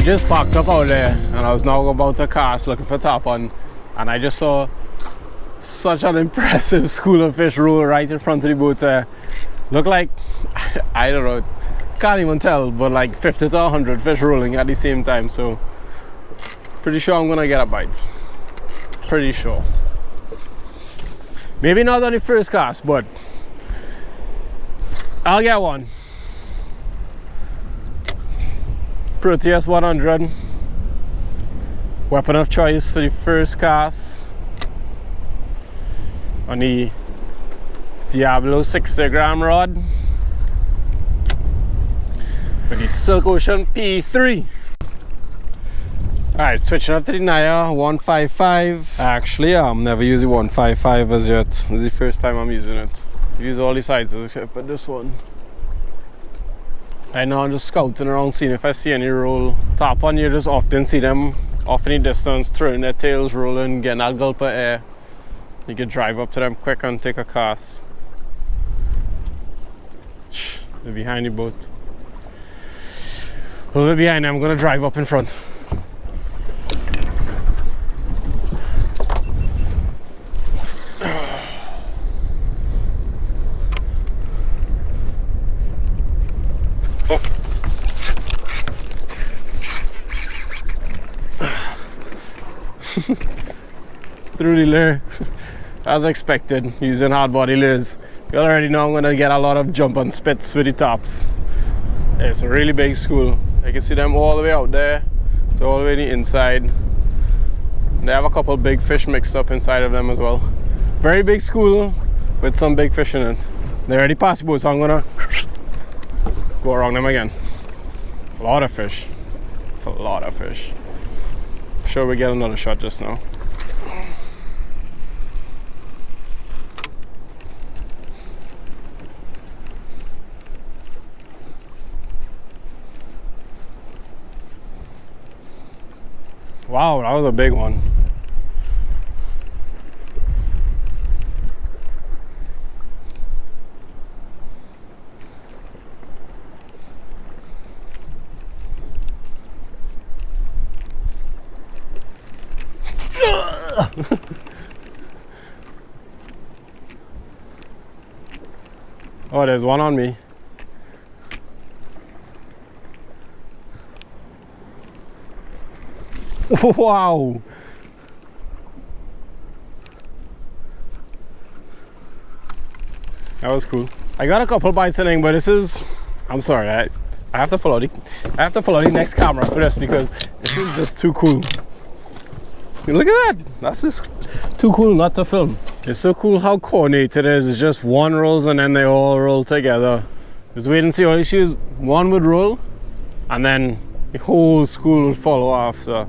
just parked up out there and I was now about to cast looking for tarpon, and I just saw such an impressive school of fish roll right in front of the boat there. Looked like, I don't know, can't even tell, but like 50 to 100 fish rolling at the same time. So pretty sure I'm gonna get a bite. Pretty sure. Maybe not on the first cast, but I'll get one. Proteus 100, weapon of choice for the first cast on the Diablo 60-gram rod with the Silk Ocean P3. Alright, switching up to the Naya 155. Actually, I'm never using 155 as yet. This is the first time I'm using it. I use all the sizes except for this one. Right now I'm just scouting around, seeing if I see any roll. Tarpon, you just often see them off in the distance, throwing their tails, rolling, getting that gulp of air. You can drive up to them quick and take a cast. Shh, they're behind the boat. A little bit behind them, I'm gonna drive up in front. Through the lure, as expected, using hard body lures. You already know I'm going to get a lot of jump and spits with the tops. It's a really big school. You can see them all the way out there, so all the way to the inside. They have a couple big fish mixed up inside of them as well. Very big school with some big fish in it. They already passed the boat, so I'm going to go around them again. A lot of fish. It's a lot of fish. I'm sure we get another shot just now. Wow, that was a big one. Oh, there's one on me. Wow. That was cool. I got a couple bites in, but this is, I'm sorry, I have to follow the next camera for this because this is just too cool. Look at that. That's just too cool not to film. It's so cool how coordinated it is. It's just one rolls and then they all roll together. Just wait and see all the shoes. One would roll and then the whole school would follow after.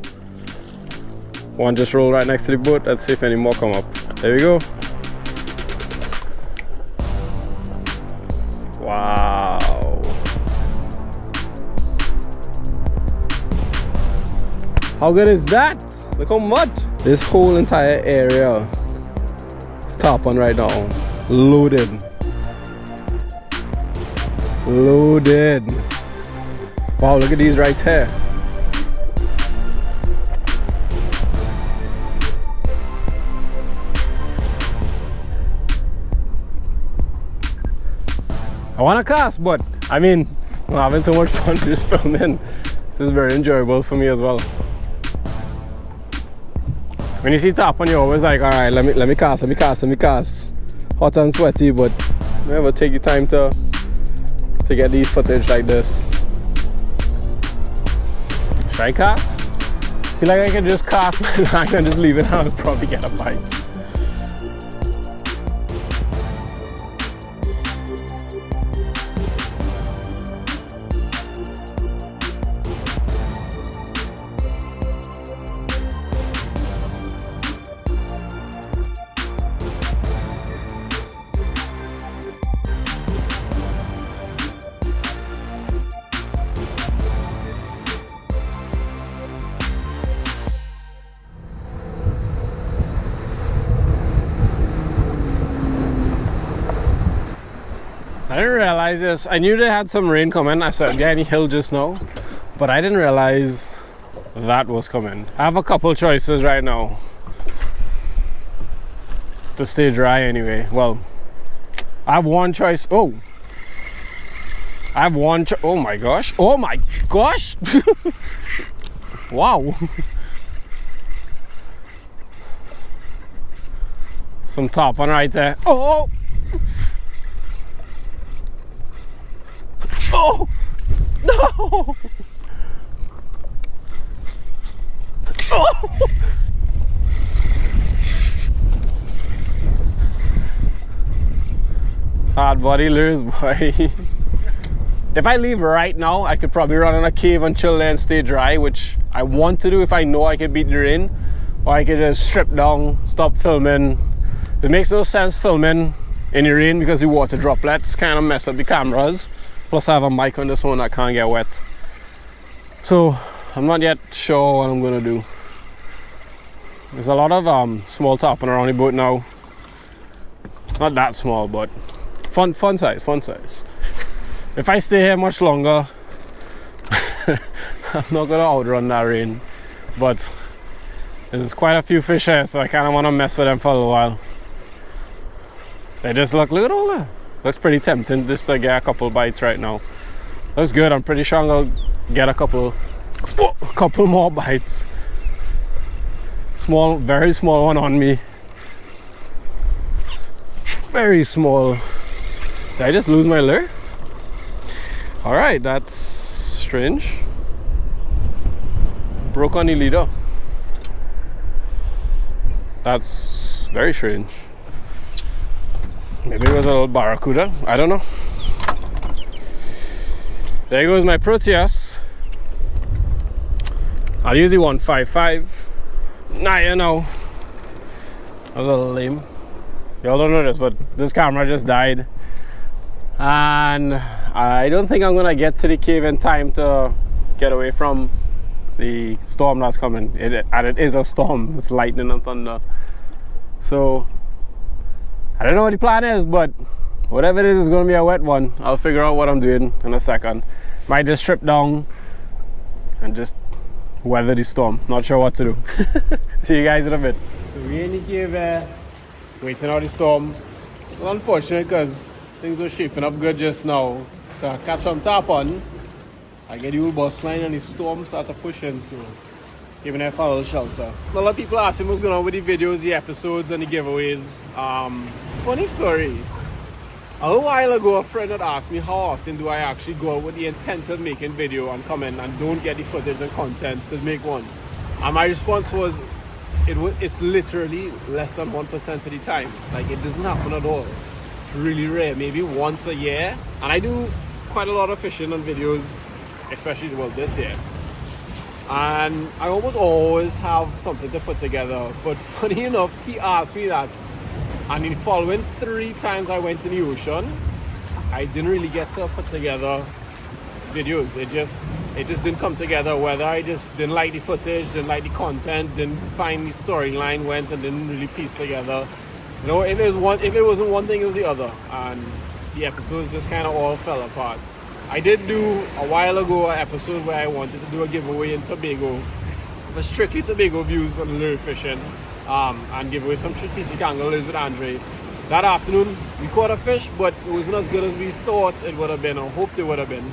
One just rolled right next to the boat. Let's see if any more come up. There we go. Wow. How good is that? Look how much. This whole entire area is tarpon right now. Loaded. Loaded. Wow, look at these right here. I want to cast, but I mean, I'm having so much fun just filming. This is very enjoyable for me as well. When you see tarpon, you're always like, all right, let me cast. Hot and sweaty, but never take your time to get the footage like this. Should I cast? I feel like I can just cast my line and just leave it and I'll probably get a bite. I didn't realize this. I knew they had some rain coming. I saw it behind the hill just now, but I didn't realize that was coming. I have a couple choices right now to stay dry anyway. Well, I have one choice. Oh, I have one oh my gosh. Oh my gosh. Wow. Some tarpon right there. Oh. Oh no. Oh. Hard body lures, boy. If I leave right now, I could probably run in a cave and chill there and stay dry, which I want to do if I know I can beat the rain. Or I could just strip down, stop filming. It makes no sense filming in the rain because the water droplets kind of mess up the cameras. Plus I have a mic on this one that can't get wet. So I'm not yet sure what I'm gonna do. There's a lot of small tarpon around the boat now. Not that small, but fun size. If I stay here much longer, I'm not gonna outrun that rain. But there's quite a few fish here, so I kinda wanna mess with them for a little while. They just look at all that. Looks pretty tempting just to get a couple bites right now. Looks good. I'm pretty sure I'm gonna get a couple more bites. Small, very small one on me. Very small. Did I just lose my lure? Alright, that's strange. Broke on the leader. That's very strange. Maybe it was a little barracuda. I don't know. There goes my Proteus. I'll use the 155. Nah, you know. A little lame. Y'all don't know this, but this camera just died. And I don't think I'm gonna get to the cave in time to get away from the storm that's coming. And it is a storm. It's lightning and thunder. So I don't know what the plan is, but whatever it is, it's gonna be a wet one. I'll figure out what I'm doing in a second. Might just strip down and just weather the storm. Not sure what to do. See you guys in a bit. So we're in the cave waiting out the storm. It's unfortunate because things were shaping up good just now. To catch some tarpon, I get the old bus line and the storm started pushing, so giving them a little shelter. A lot of people asking what's going on with the videos, the episodes, and the giveaways. Funny story. A little while ago, a friend had asked me how often do I actually go out with the intent of making video and come in and don't get the footage and content to make one. And my response was, it's literally less than 1% of the time. Like, it doesn't happen at all. It's really rare, maybe once a year. And I do quite a lot of fishing on videos, especially this year. And I almost always have something to put together. But funny enough, he asked me that. And in the following 3 times I went in the ocean, I didn't really get to put together videos. It just didn't come together. Whether I just didn't like the footage, didn't like the content, didn't find the storyline went and didn't really piece together. You know, if it wasn't one thing, it was the other. And the episodes just kind of all fell apart. I did do a while ago an episode where I wanted to do a giveaway in Tobago for strictly Tobago views on lure fishing. And give away some strategic anglers with Andre. That afternoon, we caught a fish, but it wasn't as good as we thought it would have been or hoped it would have been.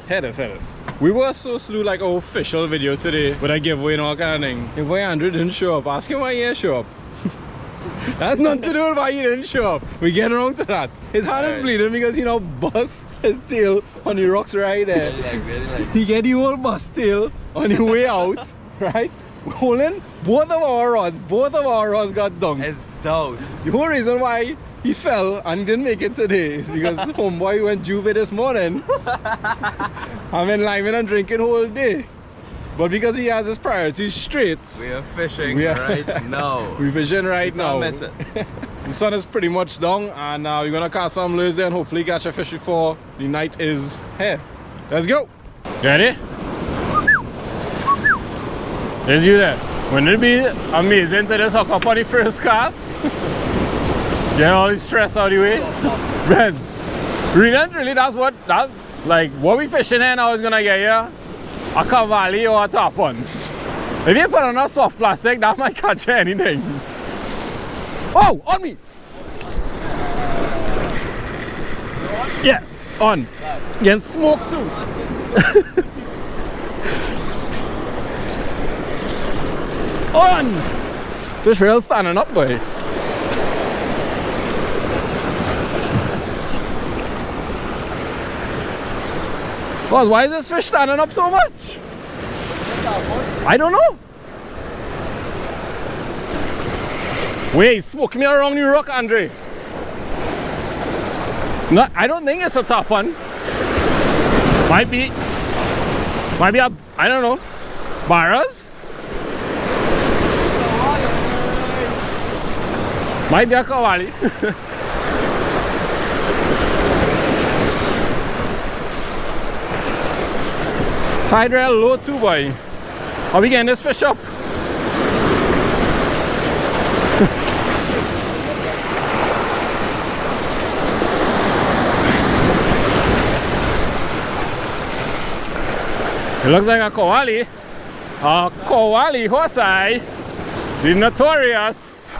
Head us. We were so slew like our official video today with a giveaway and all kind of thing. If Andrew didn't show up, ask him why he didn't show up. That's nothing to do with why he didn't show up. We're getting around to that. His hand is bleeding because he now bust his tail on the rocks right there. He get the whole bust tail on the way out, right? We're holding both of our rods. Both of our rods got dunked. It's doused. The whole reason why he fell and didn't make it today is because homeboy went juve this morning. I'm in liming and drinking whole day. But because he has his priorities straight, we are fishing right now. We're fishing right now. Don't miss it. The sun is pretty much down and we're gonna cast some lures there and hopefully catch a fish before the night is here. Let's go. Ready? There's you there. Wouldn't it be amazing to just hook up on the first cast? Get all the stress out of the way? Friends, really that's like what we fishing here now is gonna get you a cavalli or a tarpon. If you put on a soft plastic, that might catch anything. Oh, on me! Yeah, on. Getting smoked too. On! Fish real standing up, boy. Boss, why is this fish standing up so much? I don't know. Wait, he's smoking me around the rock, Andre. No, I don't think it's a tarpon. Might be a, I don't know, barras? Might be a cavalli. Tide rail low too, boy. Are we getting this fish up? It looks like a cavalli. A cavalli horseye. The notorious.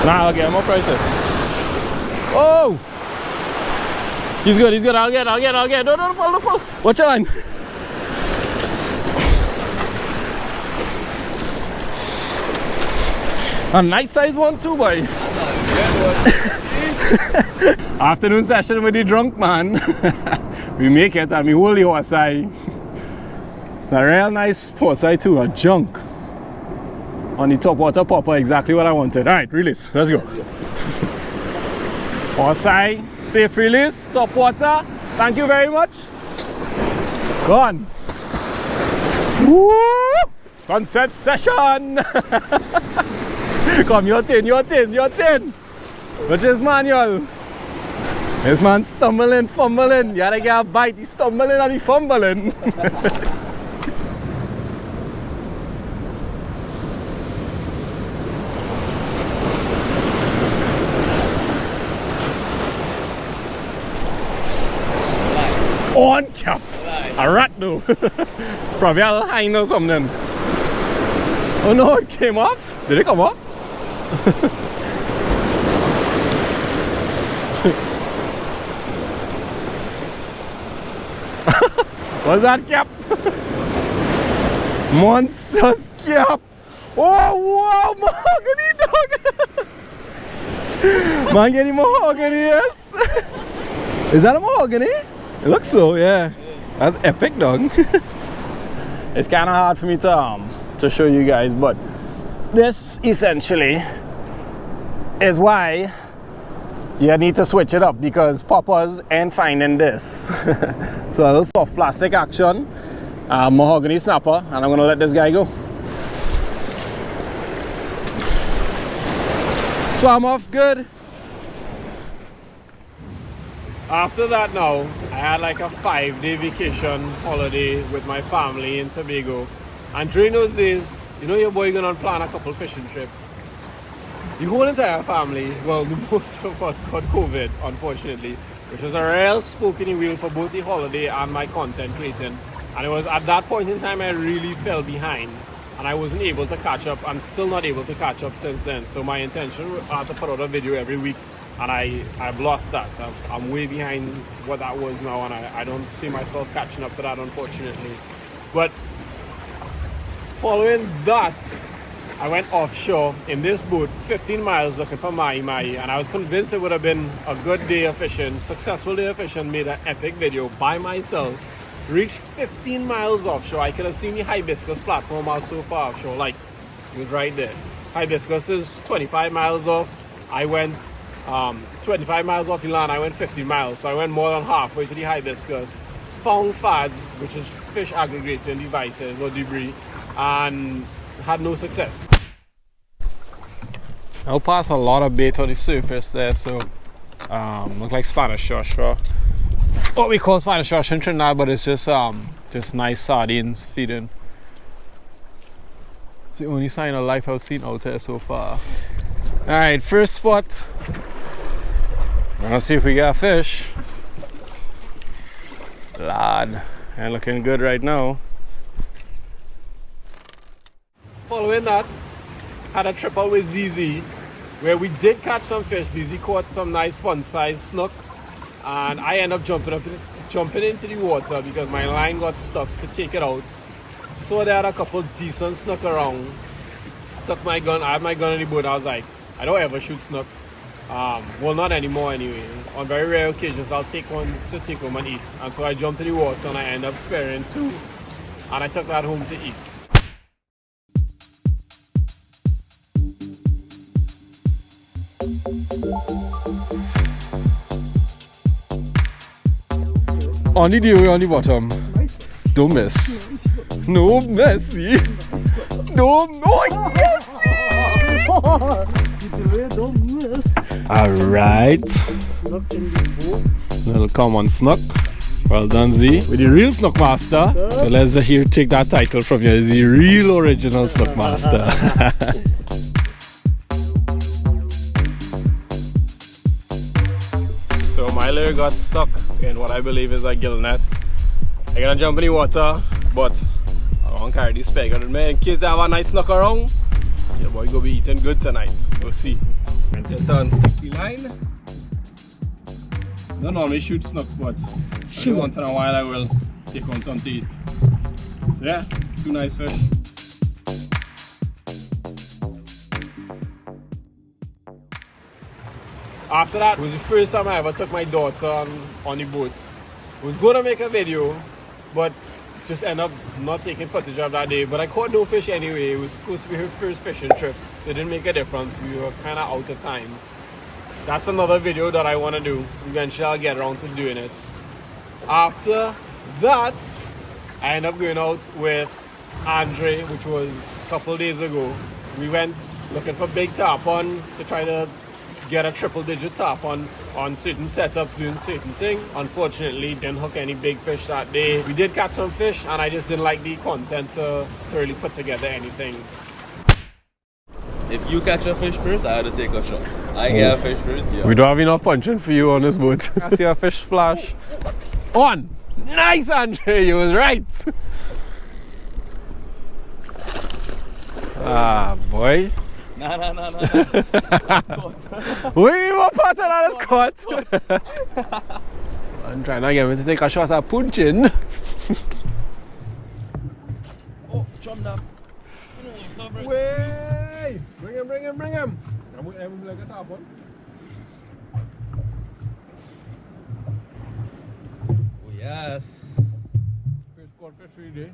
Nah, I'll get him up right there. Oh! He's good. I'll get. Don't pull. Watch your line. A nice size one too, boy. Afternoon session with the drunk man. We make it and we hold the horseye. A real nice horseye too, a junk. On the top water popper, exactly what I wanted. Alright, release. Let's go. Horseye, safe release, top water. Thank you very much. Go on. Woo! Sunset session! Come, your tin. Which is manual. This man stumbling, fumbling. You gotta get a bite. He's stumbling and he's fumbling. On cap. A rat though. Probably a little hind or something. Oh no, it came off. Did it come off? What's that cap? Monster's cap. Oh, wow, mahogany dog. Man, getting mahogany, yes. Is that a mahogany? It looks so, yeah. That's epic, dog. It's kind of hard for me to show you guys, but this essentially is why you need to switch it up, because poppers ain't finding this. So a little soft plastic action, mahogany snapper, and I'm gonna let this guy go. Swam off good. After that now, I had like a 5-day vacation holiday with my family in Tobago. And during those days, you know your boy gonna plan a couple fishing trip. The whole entire family, well, most of us got COVID, unfortunately, which was a real spoke in the wheel for both the holiday and my content creating. And it was at that point in time I really fell behind, and I wasn't able to catch up. I'm still not able to catch up since then. So my intention was to put out a video every week, and I've lost that. I'm way behind what that was now, and I don't see myself catching up to that, unfortunately. But following that, I went offshore in this boat 15 miles looking for mahi-mahi, and I was convinced it would have been a good day of fishing, successful day of fishing, made an epic video by myself. Reached 15 miles offshore. I could have seen the hibiscus platform I was so far offshore, like it was right there. Hibiscus is 25 miles off. I went 25 miles off the land, I went 15 miles, so I went more than halfway to the hibiscus. Found fads, which is fish aggregating devices or debris, and had no success. I'll pass a lot of bait on the surface there, so look like Spanish offshore. What we call Spanish offshore in Trinidad, but it's just nice sardines feeding. It's the only sign of life I've seen out there so far. Alright, first spot. We're gonna see if we got a fish. Lad, ain't looking good right now. Following that, had a trip out with ZZ where we did catch some fish. ZZ caught some nice fun-sized snook, and I ended up jumping into the water because my line got stuck to take it out. So there had a couple decent snook around. Took my gun, I had my gun in the boat. I was like, I don't ever shoot snook. Well, not anymore anyway. On very rare occasions, I'll take one to take home and eat. And so I jumped in the water and I ended up sparing 2. And I took that home to eat. On the deal, on the bottom. Don't miss. No messy. No, oh yes! Alright. Little common snook. Well done, Z. With the real snook master. So let's here take that title from you. Is the real original snook master. So my lure got stuck in what I believe is a gill net. I gotta jump in the water, but I don't carry this peg on me in case I have a nice snook around. Your boy go be eating good tonight. We'll see. And turn stick the line. Don't normally shoot snook, but every once in a while I will take on some to eat. So yeah, 2 nice fish. After that, it was the first time I ever took my daughter on the boat. I was going to make a video, but just end up not taking footage of that day. But I caught no fish anyway. It was supposed to be her first fishing trip, so it didn't make a difference. We were kind of out of time. That's another video that I want to do. Eventually I'll get around to doing it. After that, I ended up going out with Andre, which was a couple days ago. We went looking for big tarpon to try to get a triple-digit tarpon on certain setups doing certain things. Unfortunately, didn't hook any big fish that day. We did catch some fish, and I just didn't like the content to really put together anything. If you catch a fish first, I had to take a shot. I get a fish first, yeah. We don't have enough punching for you on this boat. I see a fish splash. On! Nice, Andre, you was right. Ah, boy. Nah. Wait, what part of that is caught? I'm trying to get me to take a shot at punching. Oh, jumped up. Wait! Bring him. I'm like a top one. Oh, yes. First caught fish for the day.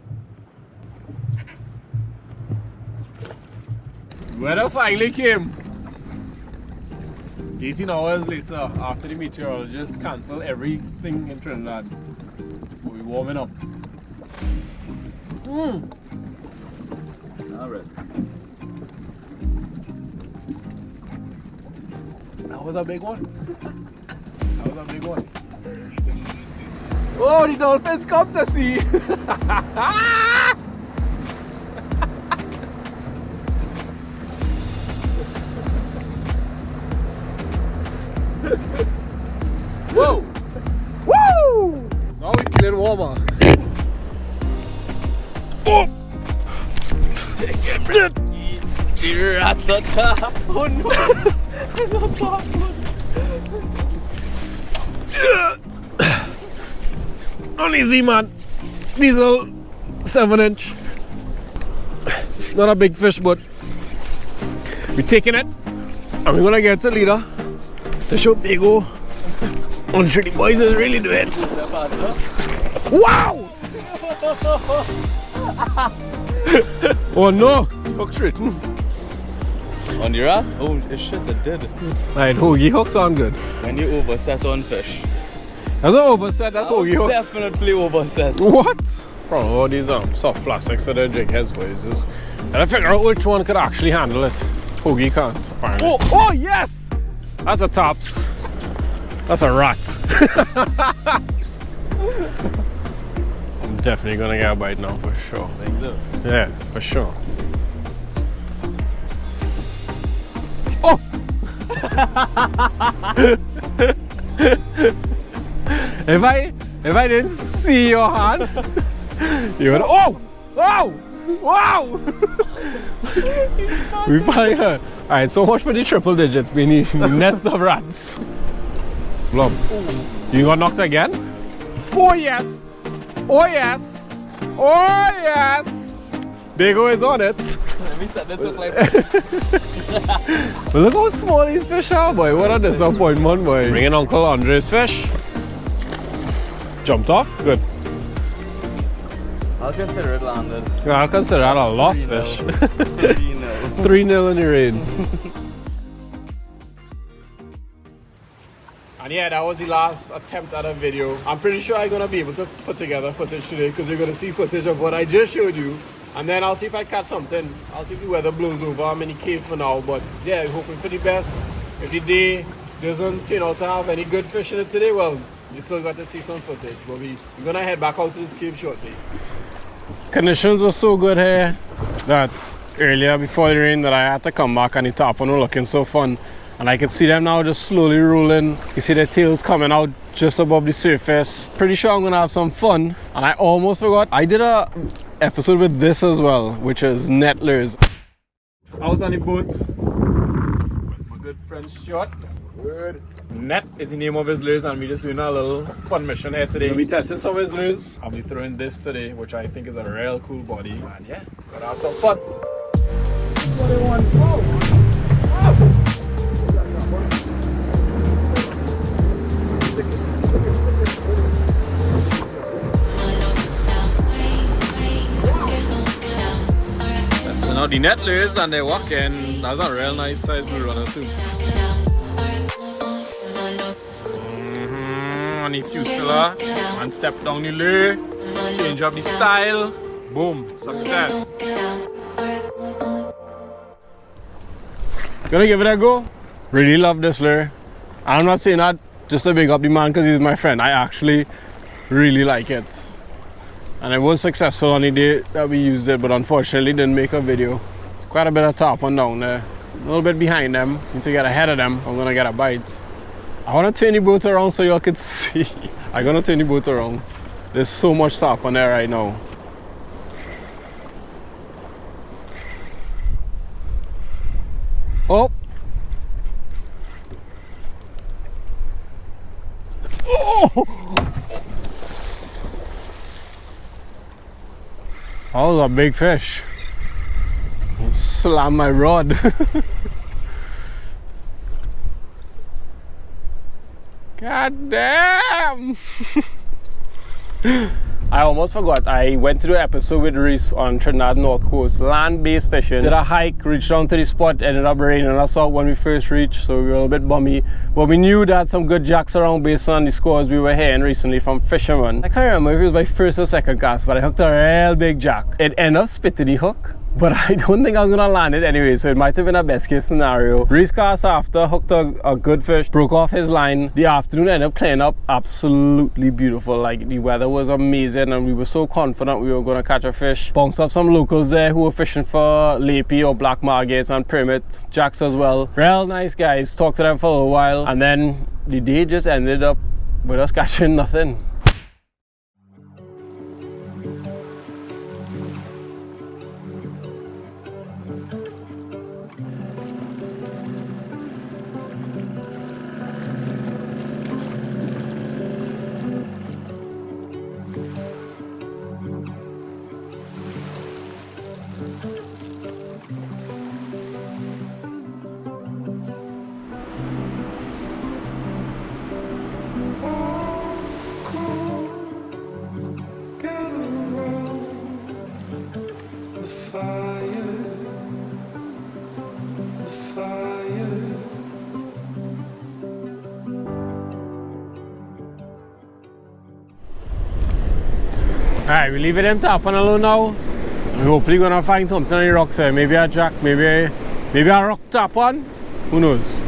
Weather finally came. 18 hours later, after the meteorologist cancelled everything in Trinidad. We're warming up. Alright. That was a big one. Oh, the dolphins come to see. Whoa! Woo! Now we're feeling warmer. Oh! On easy, man. Diesel 7-inch. Not a big fish, but we're taking it. And we're gonna get to leader to show Tobago. On the boys is really do it. Wow! Oh no! Hook straight. On the rod? Oh shit, it did. Right, hoagie hooks on good. When you overset on fish. That's not overset, that's hoagie hooks. Definitely overset. What? Probably all these soft plastics that they jig heads for. It's just gotta figure out which one could actually handle it. Hoagie can't, apparently. Oh yes! That's a tops. That's a rat. I'm definitely gonna get a bite now for sure. Think so? Yeah, for sure. Oh! If I didn't see your hand, you would. Oh! Wow! Wow! We probably heard. Alright, so much for the triple digits being the nest of rats. Blub. You got knocked again? Oh yes! Oh yes! Oh yes! Dago is on it. Let me set this up like But look how small these fish are, boy. What a disappointment, boy. Bringing Uncle Andre's fish. Jumped off. Good. I'll consider it landed. I'll consider that a lost fish. 3-0. 3-0 in the rain. And yeah, that was the last attempt at a video. I'm pretty sure I'm gonna be able to put together footage today because you're gonna see footage of what I just showed you. And then I'll see if I catch something. I'll see if the weather blows over. I'm in the cave for now, but yeah, hoping for the best. If the day doesn't turn out to have any good fish in it today, well, you still got to see some footage. But we're gonna head back out to this cave shortly. Conditions were so good here that earlier before the rain that I had to come back and the tarpon were looking so fun. And I can see them now just slowly rolling. You see their tails coming out just above the surface. Pretty sure I'm gonna have some fun. And I almost forgot, I did a episode with this as well, which is net lures. Out on the boat with my good friend Stuart. Good. Net is the name of his lures, and we're just doing a little fun mission here today. We'll be testing some of his lures. I'll be throwing this today, which I think is a real cool body. And yeah, gonna have some fun. So now the net lures and they're walking. That's a real nice size blue runner too. On the fusela, one step down the lure, change up the style, boom, success. Gonna give it a go. Really love this lure. I'm not saying that just to big up the man because he's my friend. I actually really like it. And it was successful on the day that we used it, but unfortunately didn't make a video. It's quite a bit of tarpon down there. A little bit behind them. Need to get ahead of them. I'm gonna get a bite. I want to turn the boat around so y'all can see. I'm gonna turn the boat around. There's so much tarpon there right now. Oh! Oh! That was a big fish. Slam my rod. God damn! I almost forgot. I went to do an episode with Reese on Trinidad North Coast, land-based fishing. Did a hike, reached down to the spot, ended up raining us out when we first reached, so we were a little bit bummy. But we knew that some good jacks around based on the scores we were hearing recently from fishermen. I can't remember if it was my first or second cast, but I hooked a real big jack. It ended up spitting the hook, but I don't think I was gonna land it anyway, so it might have been a best case scenario. Reese cast after, hooked a good fish, broke off his line. The afternoon ended up clearing up absolutely beautiful. Like, the weather was amazing and we were so confident we were gonna catch a fish. Bounced up some locals there who were fishing for lapey or black margits and permit jacks as well. Real nice guys, talked to them for a little while, and then the day just ended up with us catching nothing. Alright, we're leaving them Tarpon alone now. And hopefully gonna find something on the rocks here. Maybe a jack, maybe a rock Tarpon. Who knows?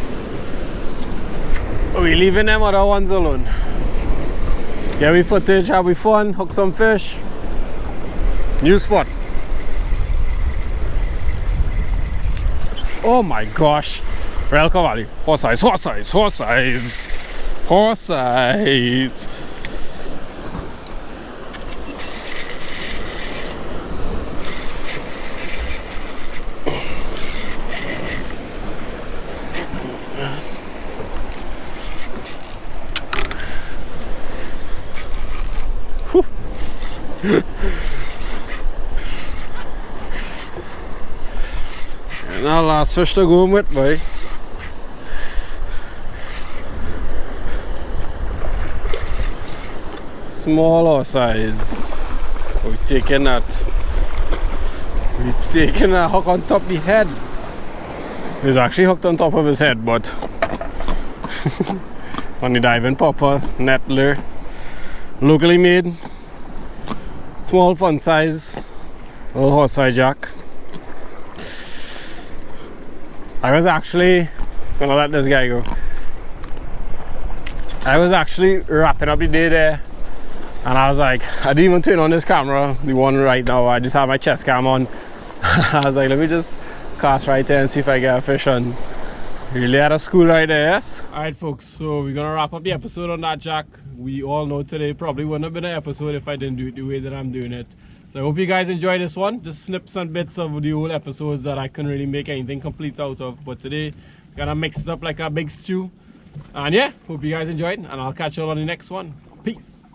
But we're leaving them other ones alone. Get we footage, have we fun, hook some fish. New spot. Oh my gosh. Real Cavalli. Horse size, horse size, horse size. Horse size. And our last fish to go home with, boy. Smaller size. We're taking that. We're taking a hook on top of the head. It was actually hooked on top of his head, but on the diving popper net lure. Locally made. Small fun size. Little horse size jack. I was actually gonna let this guy go. I was actually wrapping up the day there, and I was like, I didn't even turn on this camera, the one right now. I just have my chest cam on. I was like, let me just cast right there and see if I get a fish on. Really had a school right there, yes? Alright folks, so we're gonna wrap up the episode on that jack. We all know today probably wouldn't have been an episode if I didn't do it the way that I'm doing it. So I hope you guys enjoyed this one. Just snips and bits of the whole episodes that I couldn't really make anything complete out of. But today, gonna mix it up like a big stew. And yeah, hope you guys enjoyed, and I'll catch you all on the next one. Peace.